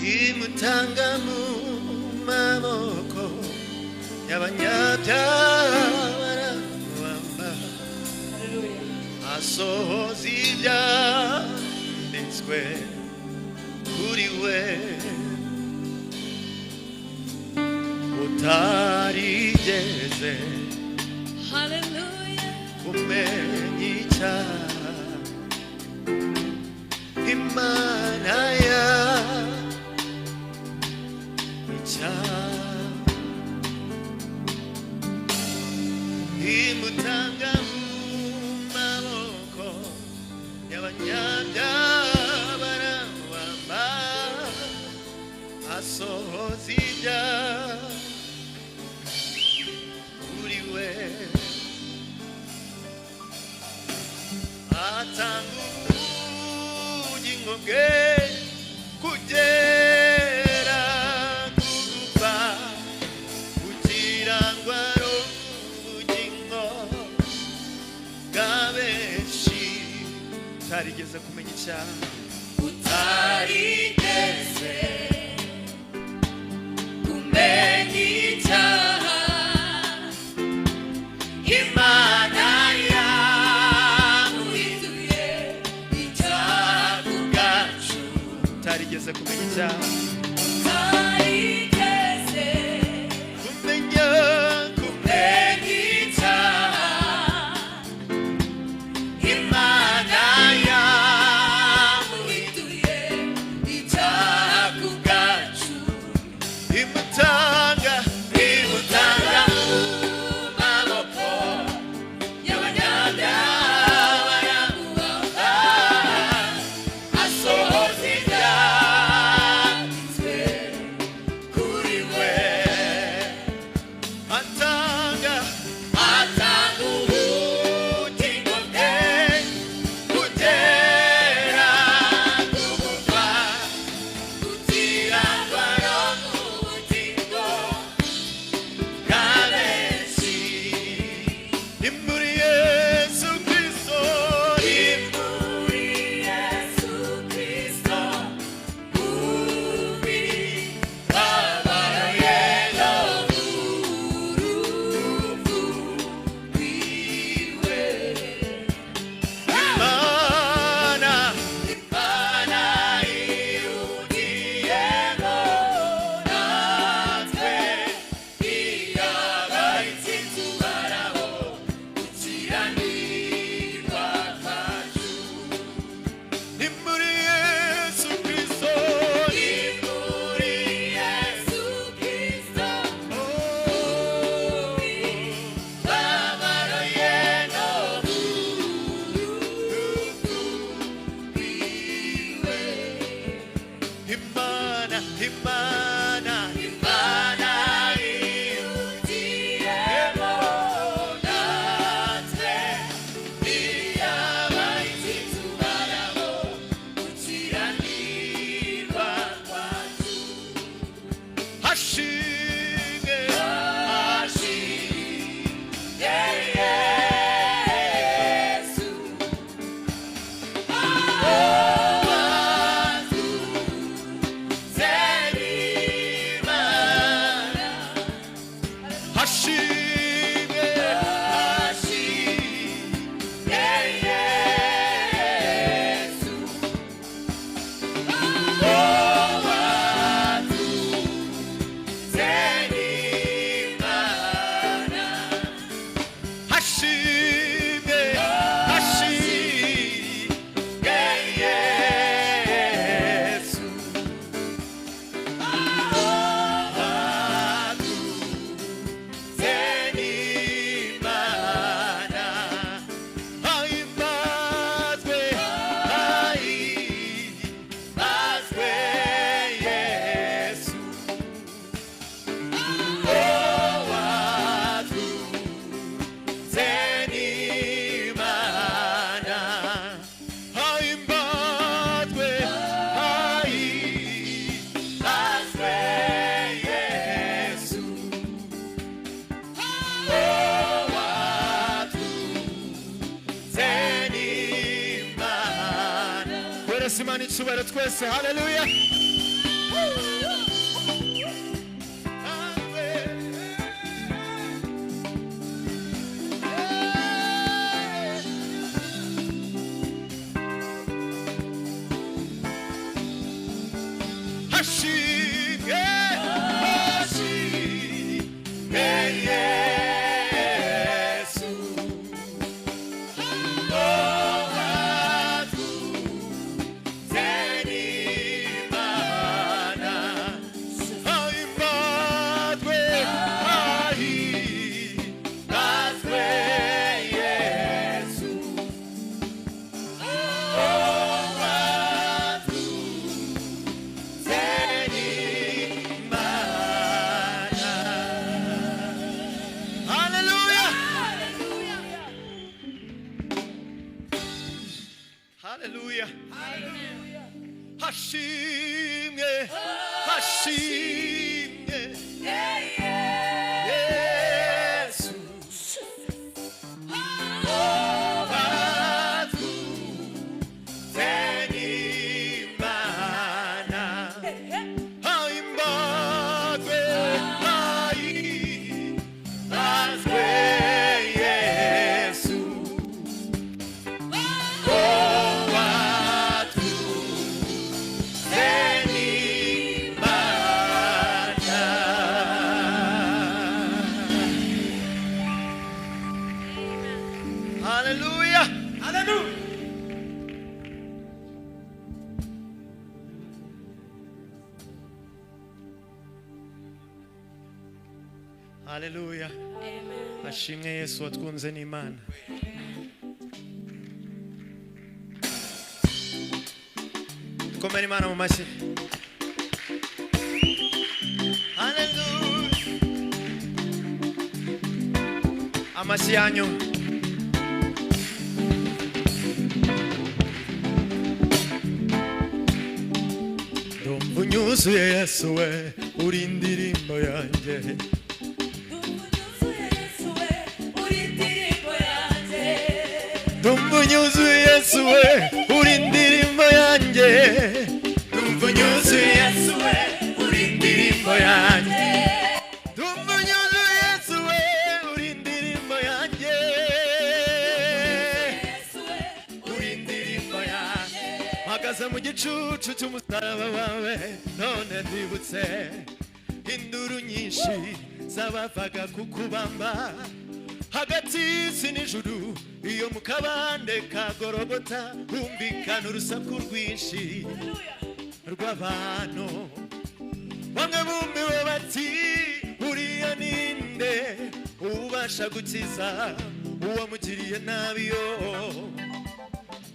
imutanga mu maboko y'abanyabyaha baramwamba asohoza ibyanditswe kuri we utarigeze kumenya icyaha Imana imutanga mu maboko y'abanyabyaha baramwamba asohoza ibyaha kuri we atanga ubugingo bwe kugera ku gupfa kugira ngo aronke ubugingo bwa benshi utarigeze kumenya icyaha utarigeze kumenya icyaha Imana yamuhinduye icyaha ku bwacu utarigeze kumenya icyaha utarigeze kumenya icyaha Imana yamuhinduye icyaha ku bwacu imutanga mu maboko y'abanyabyaha baramwamba asohoza ibyanditswe kuri we atanga ubugingo bwe kugera ku gupfa kugira ngo aronke ubugingo bwa benshi ni muri Yesu Kristo muri Yesu Kristo umubiri wabaye no mu rupfu rwiwe Imana Imana ihugiyemo natwe iyabaye intsinzi ubaraho gukiranirwa kwacu ni muri Yesu Kristo ni muri Yesu Kristo umubiri wabaye no mu rupfu rwiwe Imana Imana ihugiyemo natwe iyabaye intsinzi ubaraho gukiranirwa kwacu hashimwe ashimye Yesu watuze n'Imana hashimwe ashimye Yesu watuze n'Imana hashimwe Yesu watuze n'Imana ahimbazwe bazwe Yesu watuze n'Imana ahimbazwe bazwe Yesu watuze n'Imana Imana icyubahiro twese haleluya hashimwe Yesu Hallelujah. Hashimwe, hashimwe, Yesu. Tenimana Haimbagwe, Azwe Yesu Hallelujah. Hallelujah. Hallelujah. Hashimwe Yesu watwunze n'Imana. Komera Imana mu mashyi. Hallelujah. Amashyi yanyu. Ndumva unyuzuye Yesu we, uri indirimbo yanjye. Ndumva unyuzuye Yesu we, uri indirimbo yanjye. Ndumva unyuzuye Yesu we, uri indirimbo yanjye. Ndumva unyuzuye Yesu we, uri indirimbo yanjye. Uri indirimbo yanjye. Mpagaze mu gicucu cy'umusaraba wawe, none ndibutse induru nyinshi z'abavaga kukubamba hagati y'isi n'ijuru. Iyo mu kabande ka Gologota humvikana urusaku rwinshi rw'abantu. Bamwe bumiwe bati uriya ninde ubasha gukiza uwamugiriye nabi yo,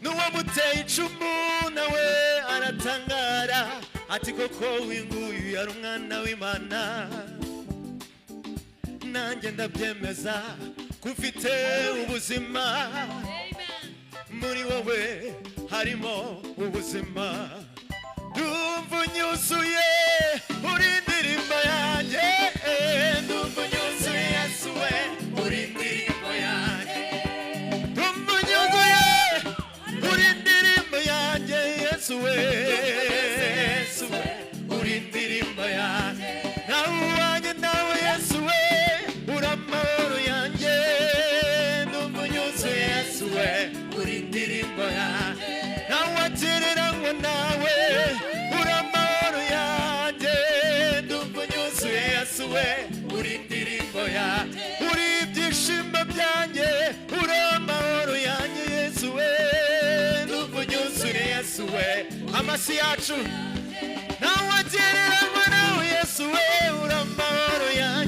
n'uwamuteye icumu nawe aratangara ati koko winguyu yari umwana w'Imana. Nanjye ndabyemeza ko ufite ubuzima, muri wowe harimo ubuzima. Ndumva unyuzuye, uri indirimbo yanjye. Ndumva unyuzuye Yesu we, uri indirimbo yanjye. Ndumva unyuzuye, uri indirimbo yanjye Yesu we. Yesu we, uri indirimbo yanjye. Nawe uwanjye nawe Yesu we, uri amahoro yanjye. Ndumva unyuzuye Yesu we, uri indirimbo yanjye. nawe wagereranywa nawe, uri amahoro yanjye. Ndumva unyuzuye Yesu we, uri indirimbo yanjye. uri ibyishimo byanjye, uri amahoro yanjye Yesu we. Ndumva unyuzuye Yesu we, amashyi yacu nawe wagereranywa nawe Yesu we, uri amahoro yanjye.